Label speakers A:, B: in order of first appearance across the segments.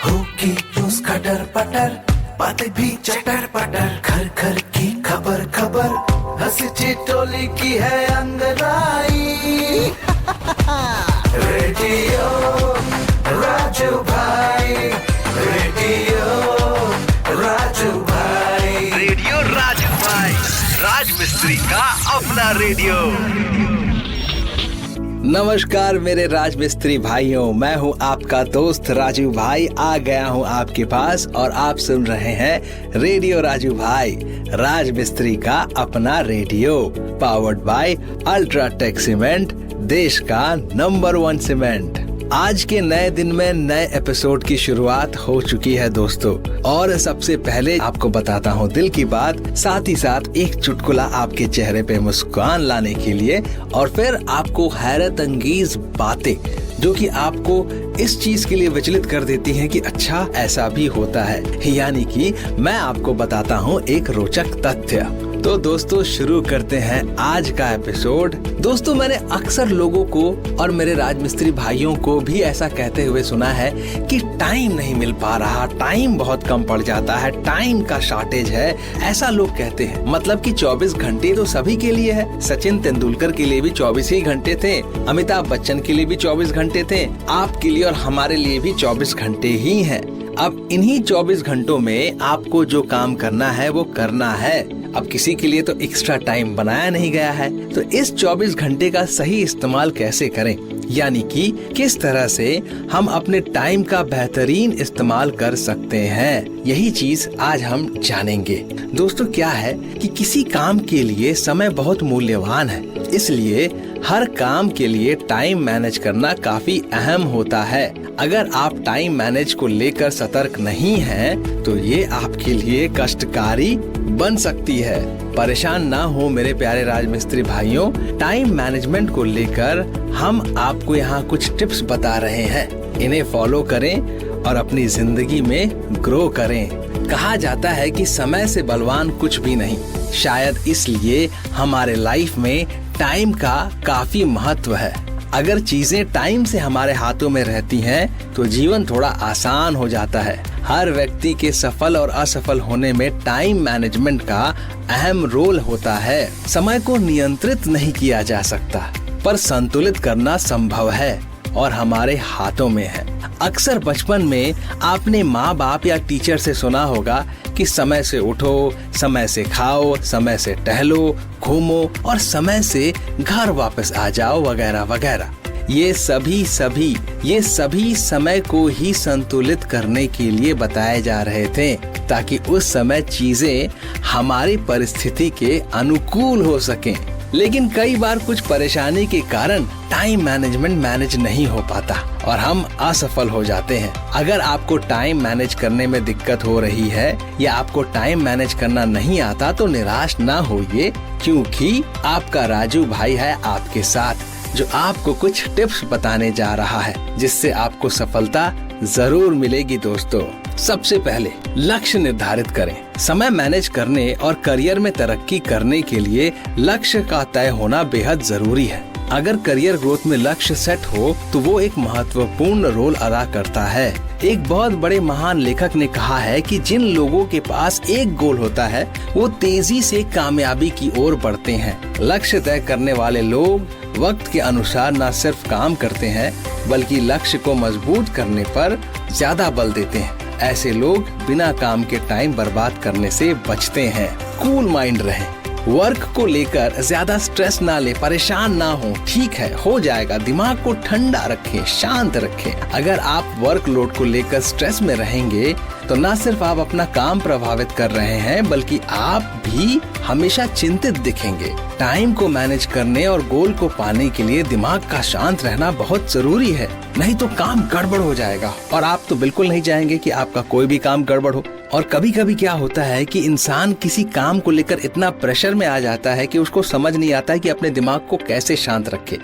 A: होगी रोज खटर पटर, बातें भी चटर पटर, घर घर की खबर खबर, हंसी ठिठोली की है अंगड़ाई। रेडियो राजू भाई, रेडियो राजू भाई,
B: रेडियो राजू भाई, राज मिस्त्री का अपना रेडियो।
C: नमस्कार मेरे राज मिस्त्री भाइयों, मैं हूं आपका दोस्त राजू भाई। आ गया हूं आपके पास और आप सुन रहे हैं रेडियो राजू भाई, राज मिस्त्री का अपना radio, powered by UltraTech cement, देश का नंबर 1 सीमेंट। आज के नए दिन में नए एपिसोड की शुरुआत हो चुकी है दोस्तों, और सबसे पहले आपको बताता हूँ दिल की बात, साथ ही साथ एक चुटकुला आपके चेहरे पे मुस्कान लाने के लिए, और फिर आपको हैरत अंगेज बातें जो कि आपको इस चीज के लिए विचलित कर देती हैं कि अच्छा ऐसा भी होता है, यानी कि मैं आपको बताता हूँ एक रोचक तथ्य। तो दोस्तों शुरू करते हैं आज का एपिसोड। दोस्तों मैंने अक्सर लोगों को और मेरे राजमिस्त्री भाइयों को भी ऐसा कहते हुए सुना है कि टाइम नहीं मिल पा रहा, टाइम बहुत कम पड़ जाता है, टाइम का शॉर्टेज है, ऐसा लोग कहते हैं। मतलब कि 24 घंटे तो सभी के लिए है। सचिन तेंदुलकर के लिए भी 24 ही घंटे थे, अमिताभ बच्चन के लिए भी 24 घंटे थे, आपके लिए और हमारे लिए भी 24 घंटे ही हैं। अब इन्हीं 24 घंटों में आपको जो काम करना है वो करना है। अब किसी के लिए तो एक्स्ट्रा टाइम बनाया नहीं गया है, तो इस 24 घंटे का सही इस्तेमाल कैसे करें, यानी कि किस तरह से हम अपने टाइम का बेहतरीन इस्तेमाल कर सकते हैं, यही चीज आज हम जानेंगे। दोस्तों क्या है कि किसी काम के लिए समय बहुत मूल्यवान है, इसलिए हर काम के लिए टाइम मैनेज करना काफी अहम होता है। अगर आप टाइम मैनेज को लेकर सतर्क नहीं हैं, तो ये आपके लिए कष्टकारी बन सकती है। परेशान ना हो मेरे प्यारे राजमिस्त्री भाइयों, टाइम मैनेजमेंट को लेकर हम आपको यहाँ कुछ टिप्स बता रहे हैं। इन्हें फॉलो करें और अपनी जिंदगी में ग्रो करें। कहा जाता है कि समय से बलवान कुछ भी नहीं, शायद इसलिए हमारे लाइफ में टाइम का काफी महत्व है। अगर चीजें टाइम से हमारे हाथों में रहती हैं, तो जीवन थोड़ा आसान हो जाता है। हर व्यक्ति के सफल और असफल होने में टाइम मैनेजमेंट का अहम रोल होता है। समय को नियंत्रित नहीं किया जा सकता, पर संतुलित करना संभव है और हमारे हाथों में है। अक्सर बचपन में आपने माँ बाप या टीचर से सुना होगा कि समय से उठो, समय से खाओ, समय से टहलो, घूमो और समय से घर वापस आ जाओ, वगैरह वगैरह। ये सभी समय को ही संतुलित करने के लिए बताए जा रहे थे, ताकि उस समय चीजें हमारी परिस्थिति के अनुकूल हो सकें। लेकिन कई बार कुछ परेशानी के कारण टाइम मैनेजमेंट मैनेज नहीं हो पाता और हम असफल हो जाते हैं। अगर आपको टाइम मैनेज करने में दिक्कत हो रही है या आपको टाइम मैनेज करना नहीं आता, तो निराश ना होइए, क्योंकि आपका राजू भाई है आपके साथ, जो आपको कुछ टिप्स बताने जा रहा है, जिससे आपको सफलता जरूर मिलेगी। दोस्तों सबसे पहले लक्ष्य निर्धारित करें। समय मैनेज करने और करियर में तरक्की करने के लिए लक्ष्य का तय होना बेहद जरूरी है। अगर करियर ग्रोथ में लक्ष्य सेट हो, तो वो एक महत्वपूर्ण रोल अदा करता है। एक बहुत बड़े महान लेखक ने कहा है कि जिन लोगों के पास एक गोल होता है, वो तेजी से कामयाबी की ओर बढ़ते हैं। लक्ष्य तय करने वाले लोग वक्त के अनुसार न सिर्फ काम करते हैं, बल्कि लक्ष्य को मजबूत करने पर ज्यादा बल देते हैं। ऐसे लोग बिना काम के टाइम बर्बाद करने से बचते हैं। कूल माइंड रहें, वर्क को लेकर ज्यादा स्ट्रेस ना ले, परेशान ना हो, ठीक है हो जाएगा। दिमाग को ठंडा रखें, शांत रखें। अगर आप वर्कलोड को लेकर स्ट्रेस में रहेंगे, तो न सिर्फ आप अपना काम प्रभावित कर रहे हैं, बल्कि आप भी हमेशा चिंतित दिखेंगे। टाइम को मैनेज करने और गोल को पाने के लिए दिमाग का शांत रहना बहुत जरूरी है, नहीं तो काम गड़बड़ हो जाएगा और आप तो बिल्कुल नहीं चाहेंगे कि आपका कोई भी काम गड़बड़ हो। और कभी कभी क्या होता है कि इंसान किसी काम को लेकर इतना प्रेशर में आ जाता है कि उसको समझ नहीं आता है कि अपने दिमाग को कैसे शांत रखे।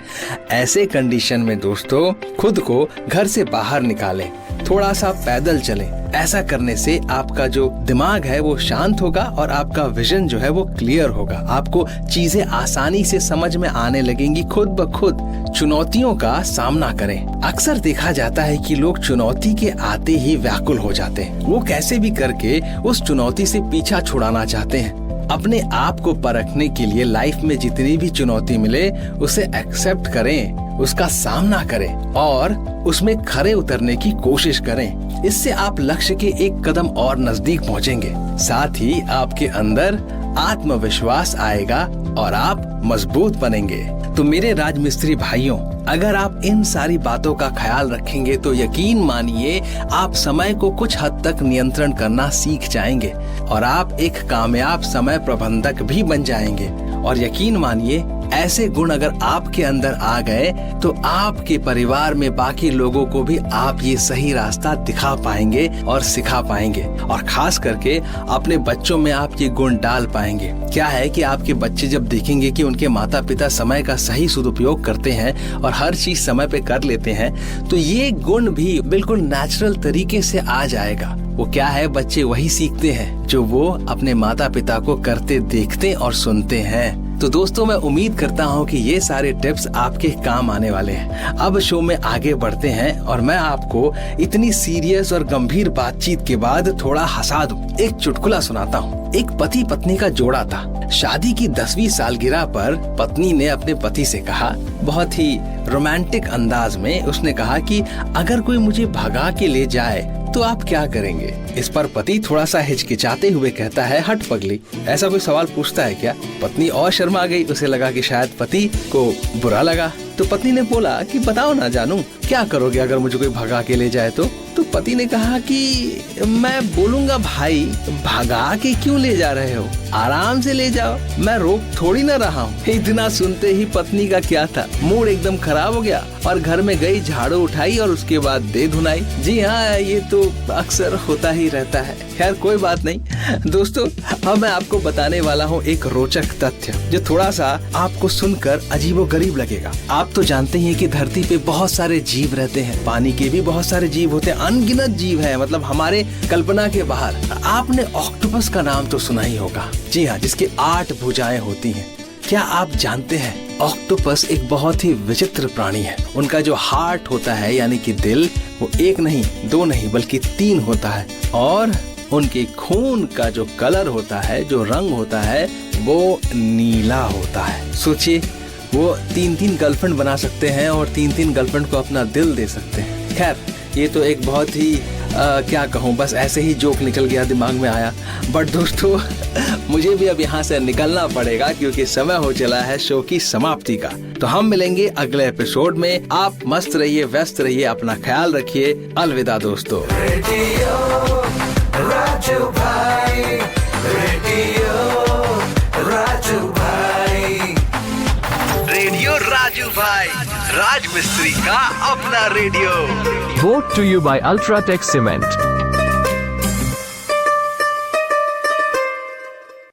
C: ऐसे कंडीशन में दोस्तों खुद को घर से बाहर निकालें, थोड़ा सा पैदल चलें। ऐसा करने से आपका जो दिमाग है वो शांत होगा और आपका विजन जो है वो क्लियर होगा, आपको चीजें आसानी से समझ में आने लगेंगी खुद ब खुद। चुनौतियों का सामना करें। अक्सर देखा जाता है कि लोग चुनौती के आते ही व्याकुल हो जाते हैं। वो कैसे भी करके उस चुनौती से पीछा छुड़ाना चाहते हैं। अपने आप को परखने के लिए लाइफ में जितनी भी चुनौती मिले उसे एक्सेप्ट करें, उसका सामना करें और उसमें खरे उतरने की कोशिश करें। इससे आप लक्ष्य के एक कदम और नजदीक पहुंचेंगे। साथ ही आपके अंदर आत्मविश्वास आएगा और आप मजबूत बनेंगे। तो मेरे राजमिस्त्री भाइयों, अगर आप इन सारी बातों का ख्याल रखेंगे तो यकीन मानिए आप समय को कुछ हद तक नियंत्रण करना सीख जाएंगे और आप एक कामयाब समय प्रबंधक भी बन जाएंगे। और यकीन मानिए ऐसे गुण अगर आपके अंदर आ गए तो आपके परिवार में बाकी लोगों को भी आप ये सही रास्ता दिखा पाएंगे और सिखा पाएंगे, और खास करके अपने बच्चों में आप ये गुण डाल पाएंगे। क्या है कि आपके बच्चे जब देखेंगे कि उनके माता पिता समय का सही सदुपयोग करते हैं और हर चीज समय पे कर लेते हैं, तो ये गुण भी बिल्कुल नेचुरल तरीके से आ जाएगा। वो क्या है, बच्चे वही सीखते हैं जो वो अपने माता पिता को करते देखते और सुनते हैं। तो दोस्तों, मैं उम्मीद करता हूँ कि ये सारे टिप्स आपके काम आने वाले हैं। अब शो में आगे बढ़ते हैं और मैं आपको इतनी सीरियस और गंभीर बातचीत के बाद थोड़ा हंसा दूं। एक चुटकुला सुनाता हूँ। एक पति पत्नी का जोड़ा था। शादी की 10वीं सालगिरह पर पत्नी ने अपने पति से कहा, बहुत ही रोमांटिक अंदाज में उसने कहा कि अगर कोई मुझे भगा के ले जाए तो आप क्या करेंगे? इस पर पति थोड़ा सा हिचकिचाते हुए कहता है, हट पगली, ऐसा कोई सवाल पूछता है क्या? पत्नी और शर्मा गई। उसे लगा कि शायद पति को बुरा लगा, तो पत्नी ने बोला कि बताओ ना जानू, क्या करोगे अगर मुझे कोई भगा के ले जाए तो? पति ने कहा कि मैं बोलूंगा, भाई भगा के क्यों ले जा रहे हो, आराम से ले जाओ, मैं रोक थोड़ी ना रहा हूँ। इतना सुनते ही पत्नी का क्या था, मूड एकदम खराब हो गया और घर में गई, झाड़ू उठाई और उसके बाद दे धुनाई। जी हाँ, ये तो अक्सर होता ही रहता है। खैर कोई बात नहीं दोस्तों, अब मैं आपको बताने वाला हूँ एक रोचक तथ्य जो थोड़ा सा आपको सुनकर अजीबोगरीब लगेगा। आप तो जानते ही हैं कि धरती पे बहुत सारे जीव रहते हैं, पानी के भी बहुत सारे जीव होते हैं, अनगिनत जीव है, मतलब हमारे कल्पना के बाहर। आपने ऑक्टोपस का नाम तो सुना ही होगा। जी हाँ, जिसकी 8 भुजाएं होती हैं। क्या आप जानते हैं ऑक्टोपस एक बहुत ही विचित्र प्राणी है। उनका जो हार्ट होता है यानी कि दिल, वो 1 नहीं 2 नहीं बल्कि 3 होता है, और उनके खून का जो कलर होता है, जो रंग होता है, वो नीला होता है। सोचिए, वो 3-3 गर्लफ्रेंड बना सकते हैं और 3-3 गर्लफ्रेंड को अपना दिल दे सकते हैं। खैर ये तो एक बहुत ही क्या कहूँ, बस ऐसे ही जोक निकल गया, दिमाग में आया। बट दोस्तों मुझे भी अब यहाँ से निकलना पड़ेगा क्योंकि समय हो चला है शो की समाप्ति का। तो हम मिलेंगे अगले एपिसोड में। आप मस्त रहिए, व्यस्त रहिए, अपना ख्याल रखिए। अलविदा दोस्तों।
A: रेडियो राजू भाई, रेडियो राजू भाई,
B: रेडियो राजू भाई, राज मिस्त्री का अपना radio.
D: Brought to you by Ultratech Cement.